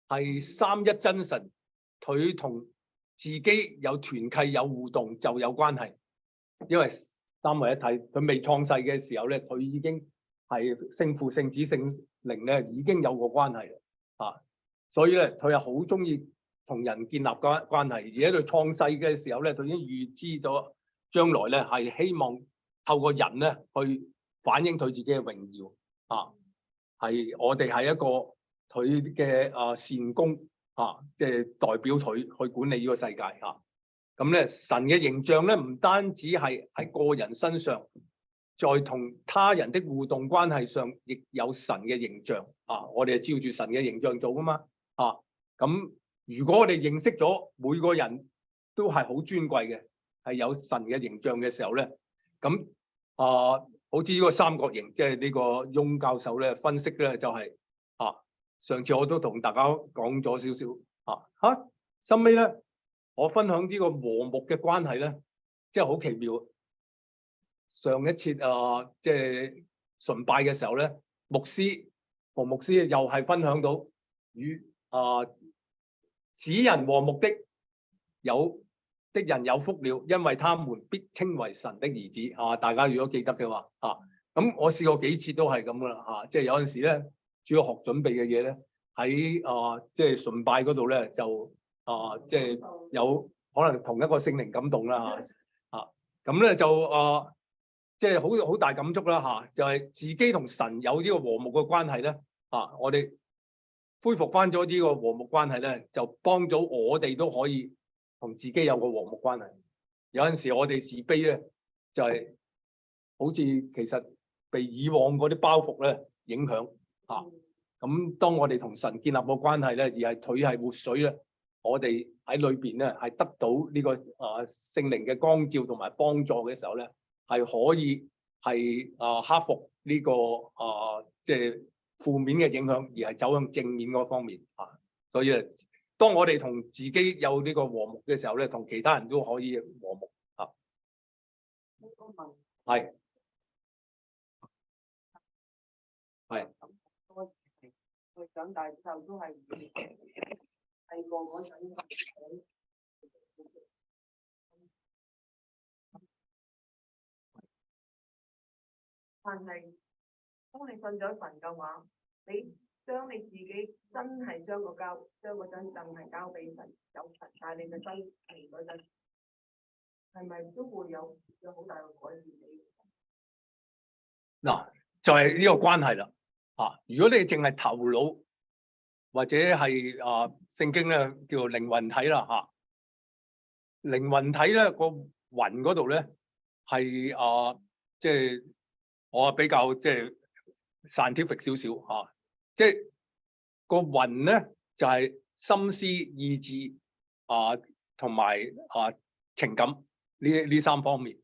係三一真神，佢同自己有團契有互動就有關係，因為三位一體，佢未創世嘅時候咧，佢已經係聖父聖子聖靈咧已經有個關係所以咧佢係好中意同人建立關係，而喺佢創世嘅時候咧，佢已經預知咗將來咧係希望透過人咧去反映佢自己嘅榮耀係我哋係一個佢嘅善工即係代表佢去管理呢個世界咁咧神嘅形象咧唔單止係喺個人身上，在同他人的互動關係上亦有神嘅形象我哋係照住神嘅形象做噶嘛咁如果我哋認識咗每個人都係好尊貴嘅，係有神嘅形象嘅時候咧，咁好似呢個三角形，即係呢個翁教授咧分析咧就係、上次我都同大家講咗少少收尾咧我分享呢個和睦嘅關係咧，即係好奇妙。上一次即係崇拜嘅時候咧，馮牧師又係分享到與使人和睦的人有福了，因為他們必稱為神的兒子。大家如果記得嘅話，咁我試過幾次都係咁噶啦，即係有陣時咧，主要學準備嘅嘢咧，喺即係崇拜嗰度咧，就即係有可能同一個聖靈感動啦咁咧就即係好大感觸啦就係自己同神有呢個和睦嘅關係咧我哋恢復翻咗呢個和睦關係咧，就幫咗我哋都可以同自己有個和睦關係。有陣時我哋自卑咧，就係好似其實被以往嗰啲包袱咧影響咁當我哋同神建立個關係咧，而係佢係活水咧，我哋喺裏邊咧係得到呢個聖靈嘅光照同埋幫助嘅時候咧，係可以係克服呢個即係負面嘅影響，而係走向正面嗰方面所以當我哋同自己有呢個和睦嘅時候咧，同其他人都可以和睦係佢長大之後都係細個嗰陣，但係當你信咗神嘅話，你將你自己真係將嗰張凳係交俾神，有神帶你嘅生命嗰陣，係咪都會有好大嘅改變？嗱，就係呢個關係啦如果你淨係頭腦或者係聖經咧叫做靈魂體啦靈魂體咧個魂嗰度咧係即係我比較即係 scientific 少少即係個魂咧就係心思意志同埋情感呢三方面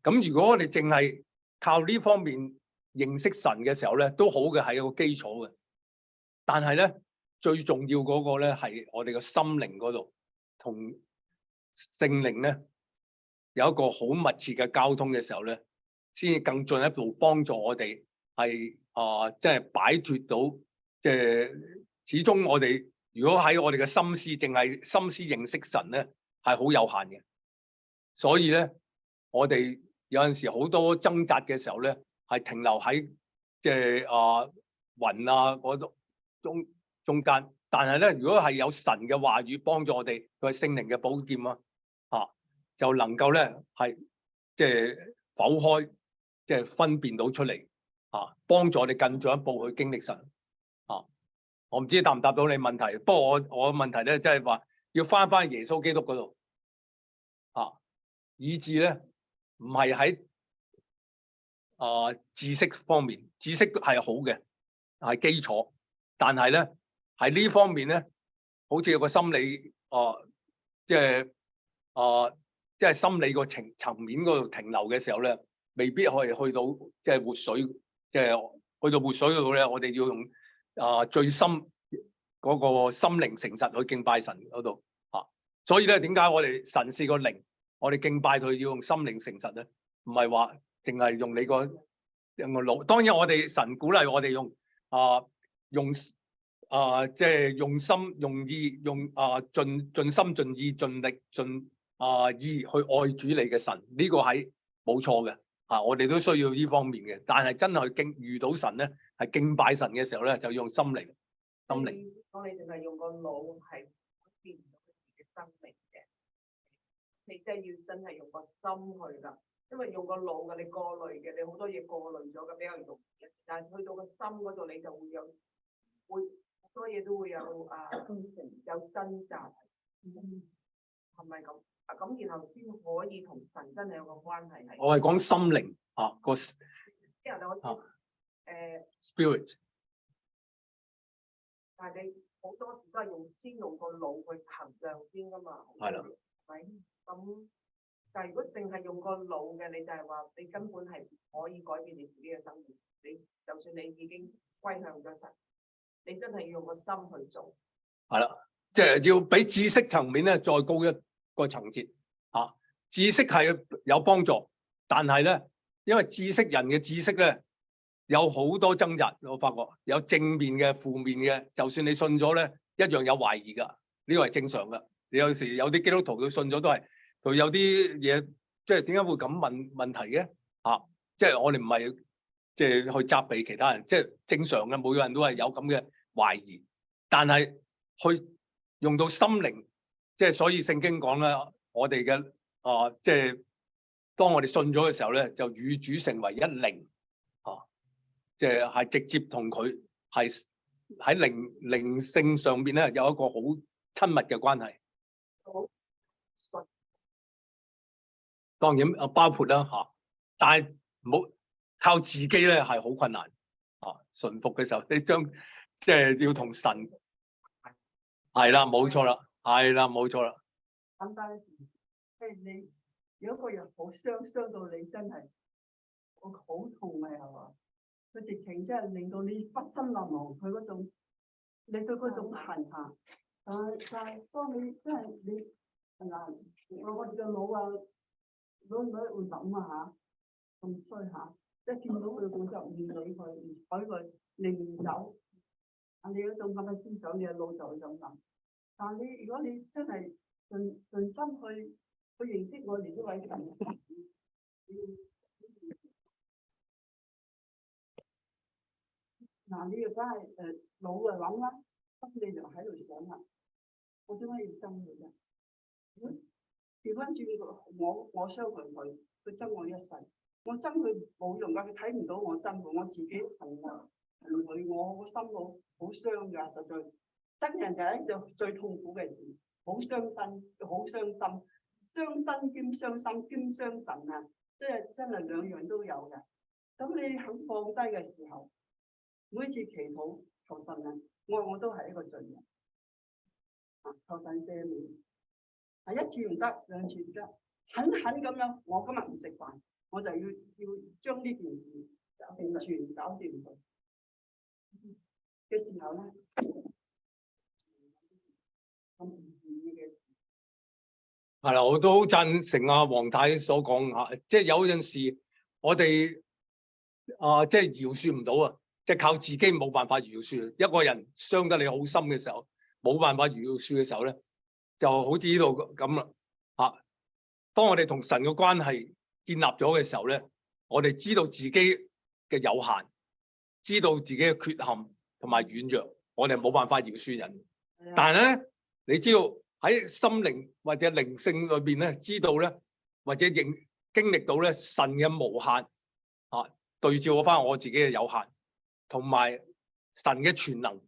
咁如果我哋淨係靠呢方面認識神嘅時候咧，都好嘅，係一個基礎嘅。但係咧，最重要嗰個咧係我哋嘅心靈嗰度，同聖靈咧有一個好密切嘅交通嘅時候咧，先至更進一步幫助我哋係即係擺脫到即係始終我哋如果喺我哋嘅心思淨係心思認識神咧，係好有限嘅。所以咧，我哋有陣時好多掙扎嘅時候咧，係停留喺即係魂嗰度中間。但係咧，如果係有神嘅話語幫助我哋，佢係聖靈嘅寶劍就能夠咧係即係剖開，即係分辨到出嚟幫助我哋更進一步去經歷神我唔知答唔答到你問題，不過我嘅問題咧即係話要翻耶穌基督嗰度以致咧唔係喺知識方面，知識係好嘅，係基礎，但係咧喺呢方面咧，好似有個心理即係心理個層面嗰度停留嘅時候咧，未必可以去到即係活水，即係去到活水嗰度咧，我哋要用最深嗰個心靈誠實去敬拜神嗰度所以咧，點解我哋神是個靈，我哋敬拜佢要用心靈誠實咧？唔係話淨係用你個腦。當然我哋神鼓勵我哋用即係用心用意用盡心盡意盡力盡意去愛主你嘅神，呢個係冇錯嘅我哋都需要呢方面嘅。但係真係遇到神咧，係敬拜神嘅時候咧，就要用心靈。當你淨係用個腦係變唔到自己生命嘅，你真係要真係用個心去㗎。因為用個腦嘅，你過濾嘅，你好多嘢過濾咗嘅比較容易。但係去到個心嗰度，你就會好多嘢都會有有掙扎，係咪咁？咁然後先可以同神真係有個關係。我係講心靈個spirit。但係你好多時都係先用個腦去衡量先㗎嘛。係啦。係咁。但係如果淨係用個腦嘅，你就係話你根本係唔可以改變你自己嘅生活。你就算你已經歸向咗神，你真係要用個心去做。係啦，即係要比知識層面咧再高一個層次啊！知識係有幫助，但係咧，因為人嘅知識咧有好多掙扎，我發覺有正面嘅、負面嘅，就算你信咗咧，一樣有懷疑㗎，呢個係正常㗎。你有時有啲基督徒佢信咗都係佢有啲嘢，即係點解會咁問題嘅？啊，即係我哋唔係即係去責備其他人，即係正常嘅，每個人都係有咁嘅懷疑，但係去用到心靈，即係所以聖經講啦，我哋嘅即係當我哋信咗嘅時候咧，就與主成為一靈啊，即係直接同佢係喺靈性上邊咧有一個好親密嘅關係。當然包括啦嚇，但係唔好靠自己咧係好困難啊！順服嘅時候，你即係要同神係啦，冇錯啦，係啦，冇錯啦。簡單，即係你如果個人好傷到你真係我好痛啊，係嘛？佢直情真係令到你畢生難忘，佢嗰種你對嗰種恨嚇。但係當你真係你嗱，我哋嘅腦啊〜攞會諗啊嚇，咁衰嚇！一見到佢我就唔理佢，唔睬佢，離唔走。啊，你嗰種咁嘅思想，你嘅腦就會咁諗。但係你如果你真係盡心去認識我哋呢位神，嗱你要梗係腦嚟諗啦，咁你就喺度想啦，我點解要憎佢啫？調翻轉我傷害佢，佢憎我一世。我憎佢冇用㗎，佢睇唔到我憎佢，我自己恨佢，我個心好傷㗎，實在憎人就係一樣最痛苦嘅事，好傷身，好傷心，傷身兼傷心兼傷神啊！即係真係兩樣都有嘅。咁你肯放低嘅時候，每次祈禱求神啊，我都係一個罪人，求神赦免。一次唔得，兩次唔得，狠咁樣，我今日唔食飯，我就要將呢件事完全搞掂佢嘅時候咧，咁唔易嘅。係啦，我都好贊成阿黃太所講嚇，即係有陣時我哋即係饒恕唔到啊，即係靠自己冇辦法饒恕。一個人傷得你好深嘅時候，冇辦法饒恕嘅時候咧。就好似呢度咁啦嚇。當我哋同神嘅關係建立咗嘅時候咧，我哋知道自己嘅有限，知道自己嘅缺陷同埋軟弱，我哋冇辦法饒恕人。但係咧，你知道喺心靈或者靈性裏邊咧，知道咧或者經歷到咧神嘅無限啊，對照翻我自己嘅有限，同埋神嘅全能，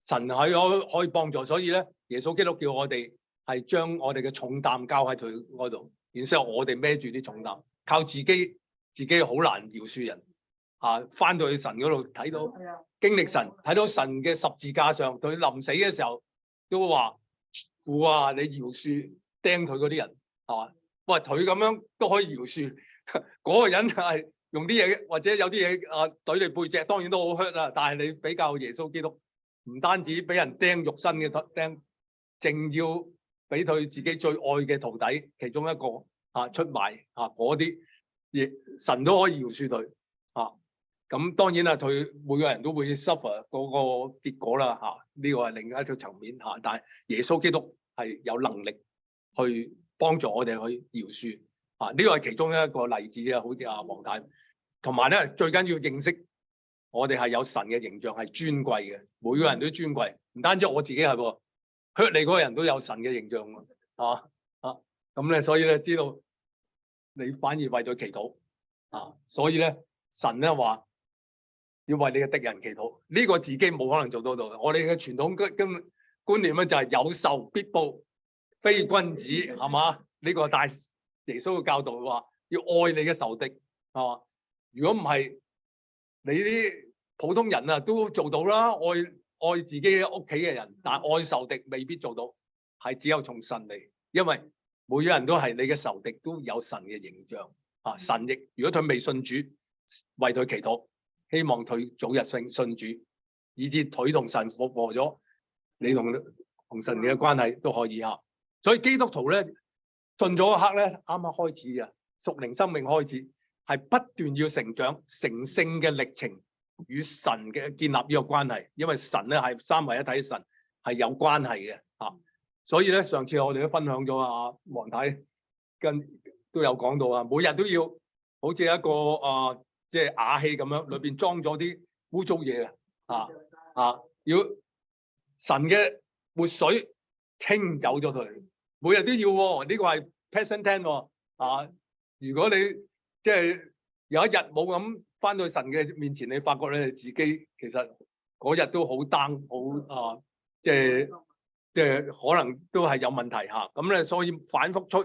神係可以幫助，所以咧。耶穌基督叫我哋係將我哋嘅重擔交喺佢嗰度，然之後我哋孭住啲重擔，靠自己好難饒恕人嚇。翻到去神嗰度睇到經歷神，睇到神嘅十字架上，佢臨死嘅時候都話：父啊，你饒恕釘佢嗰啲人係嘛？喂，佢咁樣都可以饒恕嗰個人係用啲嘢或者有啲嘢懟你背脊，當然都好 hurt 啦。但係你比較耶穌基督，唔單止俾人釘肉身嘅釘。正要俾佢自己最愛嘅徒弟其中一個出賣嗰啲，亦神都可以饒恕佢咁當然啦，佢每個人都會 suffer 嗰個結果啦呢個係另一個層面但係耶穌基督係有能力去幫助我哋去饒恕呢個係其中一個例子啊，好似阿黃太。同埋咧，最緊要認識我哋係有神嘅形象，係尊貴嘅，每個人都尊貴，唔單止我自己係喎。hurt 你嗰個人都有神嘅形象咁咧，所以咧知道你反而為咗祈禱所以咧神咧話要為你嘅敵人祈禱，呢個自己冇可能做到到。我哋嘅傳統觀念咧就係有仇必報，非君子係嘛？呢個大耶穌嘅教導話要愛你嘅仇敵係嘛？如果唔係你啲普通人都做到啦，愛自己嘅屋企嘅人，但係愛仇敵未必做到，係只有從神嚟，因為每一人都係你嘅仇敵，都有神嘅形象啊！神亦如果佢未信主，為佢祈禱，希望佢早日信主，以至佢同神復和咗，你同神嘅關係都可以嚇。所以基督徒咧信咗嗰刻咧，啱啱開始啊，屬靈生命開始係不斷要成長，成聖嘅歷程與神嘅建立呢個關係，因為神咧係三位一體，神係有關係嘅嚇。所以咧，上次我哋都分享咗啊，黃太都有講到啊，每日都要好似一個即係瓦器咁樣，裏邊裝咗啲污糟嘢要神嘅活水清走咗佢，每日都要喎。呢個係 present tense 喎如果你即係有一日冇咁翻到神嘅面前，你發覺咧自己其實嗰日都好 down，好即係可能都係有問題嚇。咁咧，所以反覆操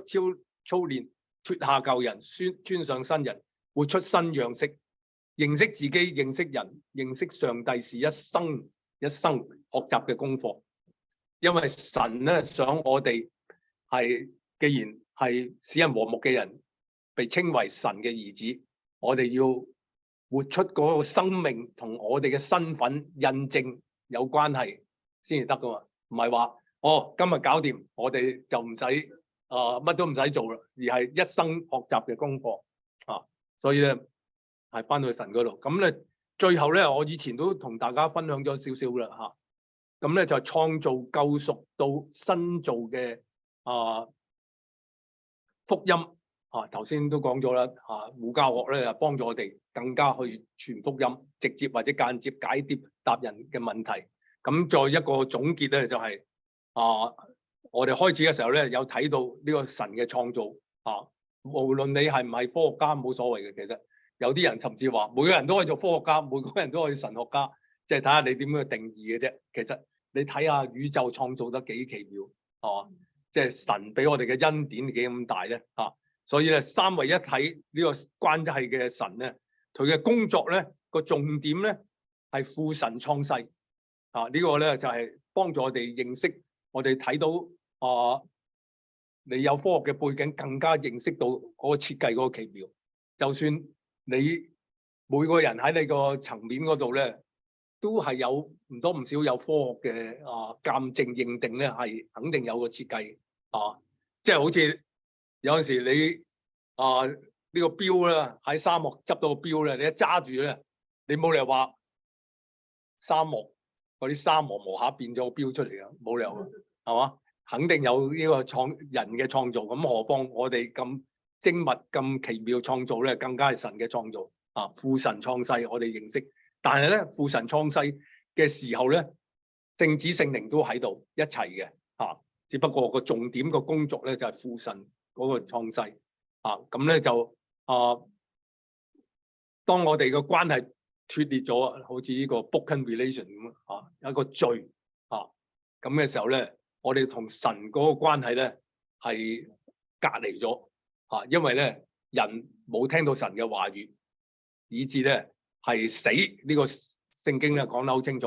練，脱下舊人，穿上新人，活出新樣式，認識自己，認識人，認識上帝是一生學習嘅功課。因為神咧想我哋係，既然係使人和睦嘅人，被稱為神嘅兒子，我哋要活出嗰個生命同我哋嘅身份印證有關係先至得噶嘛。唔係話今日搞掂，我哋就唔使乜都唔使做啦，而係一生學習嘅功課所以咧係翻到去神嗰度。咁咧最後咧，我以前都同大家分享咗少少啦咁咧就係創造救贖到新造嘅福音頭先都講咗啦護教學咧就幫助我哋更加去傳福音，直接或者間接解答人嘅問題。咁再一個總結咧就係我哋開始嘅時候咧有睇到呢個神嘅創造無論你係唔係科學家冇所謂嘅。其實有啲人甚至話每個人都可以做科學家，每個人都可以神學家，即係睇下你點樣定義嘅啫。其實你睇下宇宙創造得幾奇妙即係神俾我哋嘅恩典幾咁大咧所以咧三位一體呢個關係嘅神咧，佢嘅工作咧個重點咧係父神創世呢個咧就係幫助我哋認識，我哋睇到你有科學嘅背景，更加認識到嗰個設計嗰個奇妙。就算你每個人喺你個層面嗰度咧，都係有唔多唔少有科學嘅鑑證認定咧，係肯定有個設計即係好似有陣時你呢個錶咧喺沙漠執到個錶咧，你一揸住咧，你冇理由話沙漠嗰啲沙磨磨下變咗個錶出嚟㗎，冇理由係嘛？肯定有呢個人嘅創造，咁何況我哋咁精密咁奇妙創造咧，更加係神嘅創造父神創世，我哋認識。但係咧，父神創世嘅時候咧，聖子聖靈都喺度一齊嘅只不過個重點個工作咧就係父神嗰個創世咁咧就當我哋嘅關係脫裂咗，好似呢個 broken relation 咁有一個罪咁嘅時候咧，我哋同神嗰個關係咧係隔離咗因為咧人冇聽到神嘅話語，以致咧係死。呢個聖經咧講得好清楚。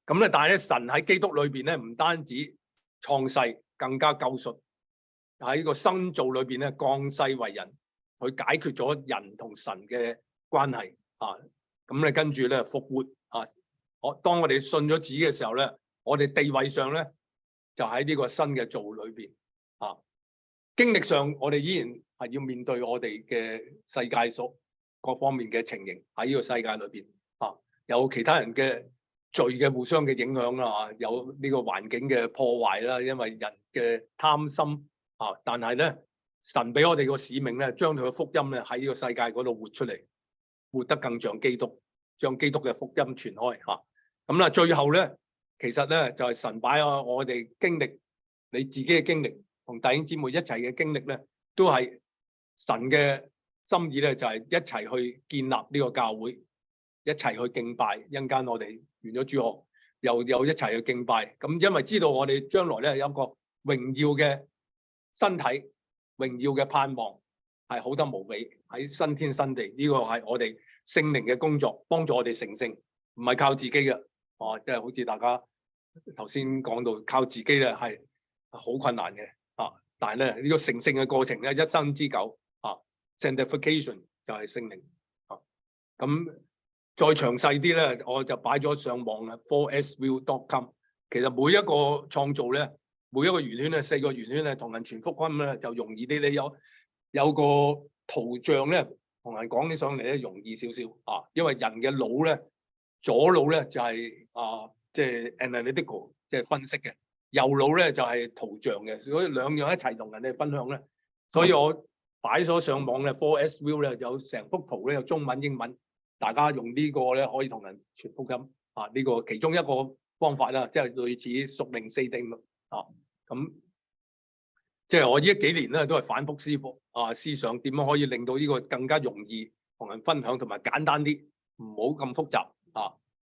咁咧但係咧神喺基督裏邊咧唔單止創世，更加救贖，喺呢個新造裏邊咧降世為人，去解決咗人同神嘅關係咁咧跟住咧復活當我哋信咗主嘅時候咧，我哋地位上咧就喺呢個新嘅造裏邊經歷上我哋依然係要面對我哋嘅世界所各方面嘅情形，喺呢個世界裏邊有其他人嘅罪嘅互相嘅影響啦有呢個環境嘅破壞啦，因為人嘅貪心但係咧神俾我哋個使命咧，將佢嘅福音咧喺呢個世界嗰度活出嚟，活得更像基督，將基督嘅福音傳開咁啦。最後咧，其實咧就係神擺我哋經歷，你自己嘅經歷同弟兄姊妹一齊嘅經歷咧，都係神嘅心意咧，就係一齊去建立呢個教會，一齊去敬拜。一陣間我哋完咗主學，又一齊去敬拜。咁因為知道我哋將來咧有一個榮耀嘅身體，榮耀嘅盼望係好得無比喺新天新地。呢個係我哋聖靈嘅工作，幫助我哋成聖，唔係靠自己嘅即係好似大家頭先講到靠自己咧係好困難嘅但係咧呢個成聖嘅過程咧，一生之久，sanctification 就係聖靈咁再詳細啲咧，我就擺咗上網啦 4sview.com。其實每一個創造咧，每一個圓圈咧，4個圓圈咧，同人傳福音咧就容易啲。你有個圖像咧，同人講起上嚟咧容易少少因為人嘅腦咧，左腦咧就係即係 analytical， 即係分析嘅，右腦咧就係圖像嘅，所以兩樣一齊同人哋分享咧。所以我擺咗上網咧 4sview 咧有成幅圖咧，有中文英文，大家用呢個咧可以同人傳福音呢個其中一個方法啦，即係類似屬靈四定咁。即係我呢幾年咧都係反覆思想點樣可以令到呢個更加容易同人分享，同埋簡單啲，唔好咁複雜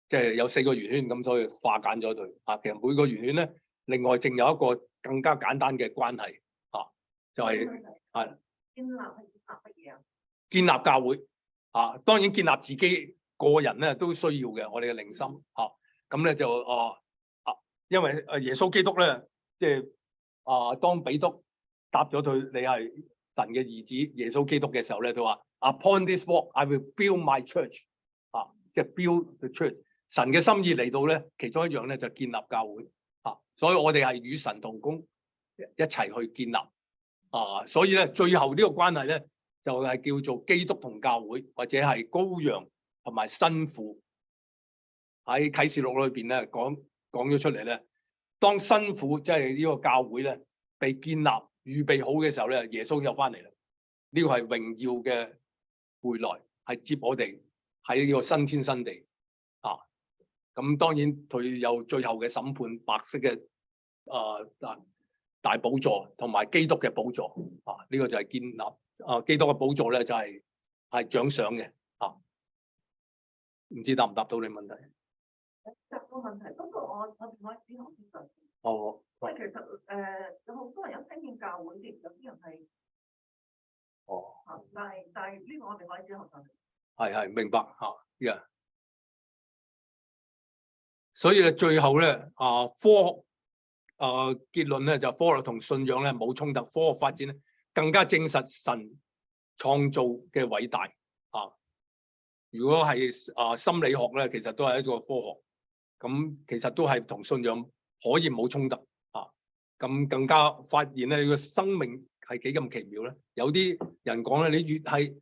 即係有4個圓圈咁，所以化簡咗佢其實每個圓圈咧，另外淨有一個更加簡單嘅關係就係建立係乜嘢啊？建立教會當然建立自己個人咧都需要嘅，我哋嘅靈心咁咧就因為耶穌基督咧，即係當彼得答咗佢你係神嘅兒子耶穌基督嘅時候咧，佢話 Upon this rock I will build my church 即係 build the church。神嘅心意嚟到咧，其中一樣咧就建立教會所以我哋係與神同工一齊去建立所以咧最後呢個關係咧就係叫做基督同教會，或者係羔羊同埋新婦。喺啟示錄裏邊咧講咗出嚟咧，當新婦即係呢個教會咧被建立預備好嘅時候咧，耶穌就翻嚟啦。呢個係榮耀嘅回來，係接我哋喺呢個新天新地咁當然佢有最後嘅審判，白色嘅大寶座同埋基督嘅寶座呢個就係建立基督嘅寶座咧就係獎賞嘅唔知答唔答到你問題？答個問題，不過我只學先就因為其實有好多人有聽見教會嘅，有啲人係但係呢個我哋可以之後再係明白所以咧最後咧科學結論咧就科學同信仰咧冇衝突，科學發展咧更加證實神創造嘅偉大如果係心理學咧，其實都係一個科學，咁其實都係同信仰可以冇衝突咁更加發現咧，你個生命係幾咁奇妙咧。有啲人講咧，你越係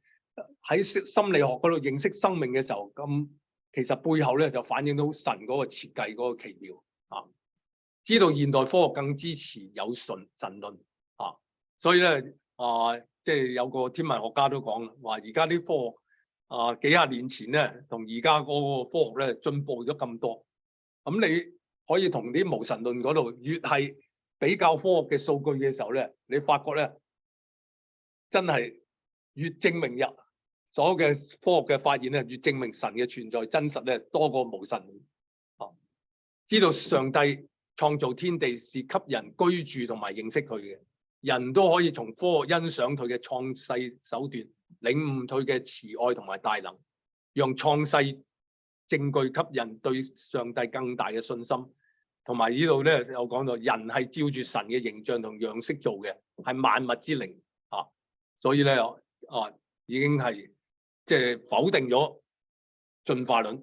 喺心理學嗰度認識生命嘅時候，咁其實背後咧就反映到神嗰個設計嗰個奇妙知道現代科學更支持有神論所以咧即係有個天文學家都講啦，話而家啲科學幾廿年前咧，同而家嗰個科學咧進步咗咁多，咁你可以同啲無神論嗰度越係比較科學嘅數據嘅時候咧，你發覺咧真係越證明所有嘅科學嘅發現咧，越證明神嘅存在真實咧多過無神論知道上帝創造天地是給人居住同埋認識佢嘅，人都可以從科學欣賞佢嘅創世手段，領悟佢嘅慈愛同埋大能，讓創世證據給人對上帝更大嘅信心。同埋呢度咧有講到人係照住神嘅形象同樣式做嘅，係萬物之靈所以咧已經係即係否定咗進化論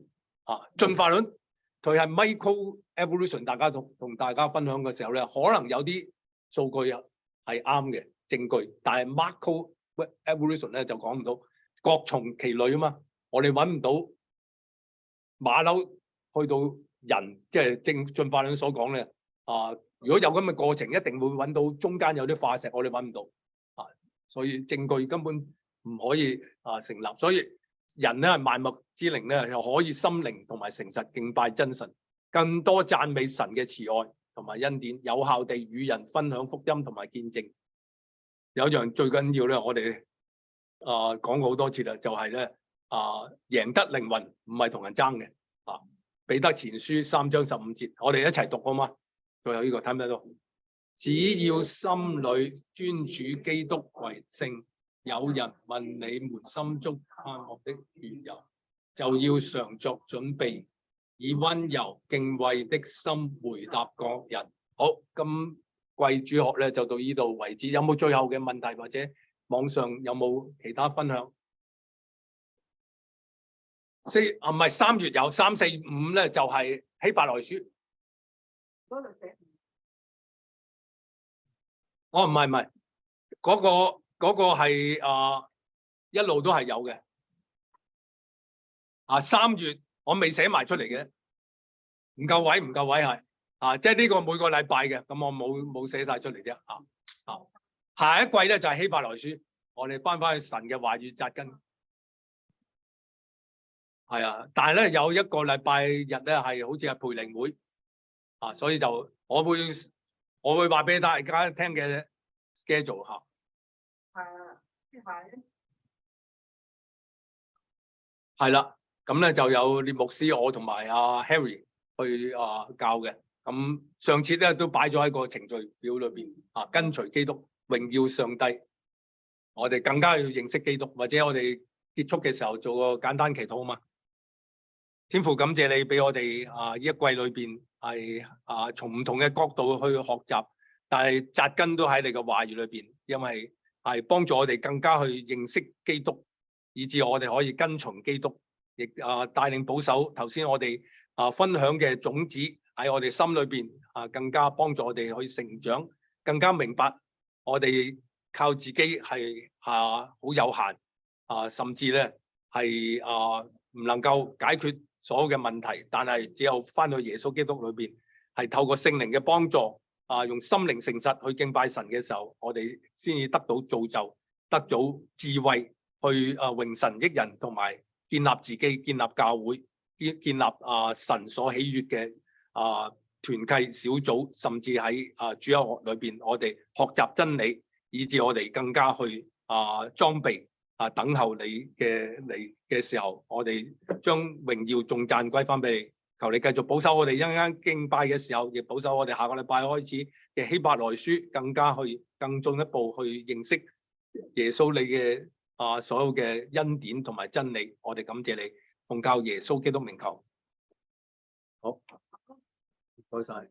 進化論佢係 micro evolution， 大家同大家分享嘅時候咧，可能有啲數據係啱嘅證據，但係 macro evolution 咧就講唔到，各從其類啊嘛。我哋揾唔到馬騮去到人，即係正進化論所講咧如果有咁嘅過程，一定會揾到中間有啲化石，我哋揾唔到所以證據根本唔可以成立。所以人咧係萬物之靈咧，又可以心靈同埋誠實敬拜真神，更多讚美神嘅慈愛同埋恩典，有效地與人分享福音同埋見證。有一樣最緊要咧，我哋講過好多次啦，就係咧贏得靈魂唔係同人爭嘅彼得前書3章15節，我哋一齊讀好嗎？仲有呢個睇唔睇到？只要心裏尊主基督為聖，有人問你們心中盼望的緣由，就要常作準備，以溫柔敬畏的心回答各人。好，咁主學咧就到呢度為止。有冇最後嘅問題或者網上有冇其他分享？唔係3月有3、4、5咧就係希伯來書。嗰度寫哦，唔係，嗰個係一路都係有嘅。3月我未寫埋出嚟嘅，唔夠位係即係呢個每個禮拜嘅，咁我冇寫晒出嚟啫。下一季咧就係希伯來書，我哋翻去神嘅話語扎根。係啊，但係咧有一個禮拜日咧係好似係培靈會所以就我會話俾大家聽嘅 schedule 嚇。係啦，咁咧就有列牧師我同埋阿 Harry 去教嘅。咁上次咧都擺咗喺個程序表裏邊跟隨基督，榮耀上帝。我哋更加要認識基督，或者我哋結束嘅時候做個簡單祈禱啊嘛。天父感謝你俾我哋呢一季裏邊係從唔同嘅角度去學習，但係扎根都喺你嘅話語裏邊，因為係幫助我哋更加去認識基督，以致我哋可以跟從基督，亦帶領保守頭先我哋分享嘅種子喺我哋心裏邊更加幫助我哋去成長，更加明白我哋靠自己係好有限甚至咧係唔能夠解決所有嘅問題，但係只有翻到耶穌基督裏邊，係透過聖靈嘅幫助用心靈誠實去敬拜神嘅時候，我哋先至得到造就，得到智慧去榮神益人，同埋建立自己、建立教會、建立神所喜悅嘅團契小組，甚至喺主日學裏邊，我哋學習真理，以致我哋更加去裝備等候你嘅時候，我哋將榮耀頌讚歸翻俾你。求你繼續保守我哋一陣間敬拜嘅時候，亦保守我哋下個禮拜開始嘅希伯來書，更進一步去認識耶穌你嘅所有嘅恩典同埋真理。我哋感謝你，奉靠耶穌基督名求。好，唔該晒。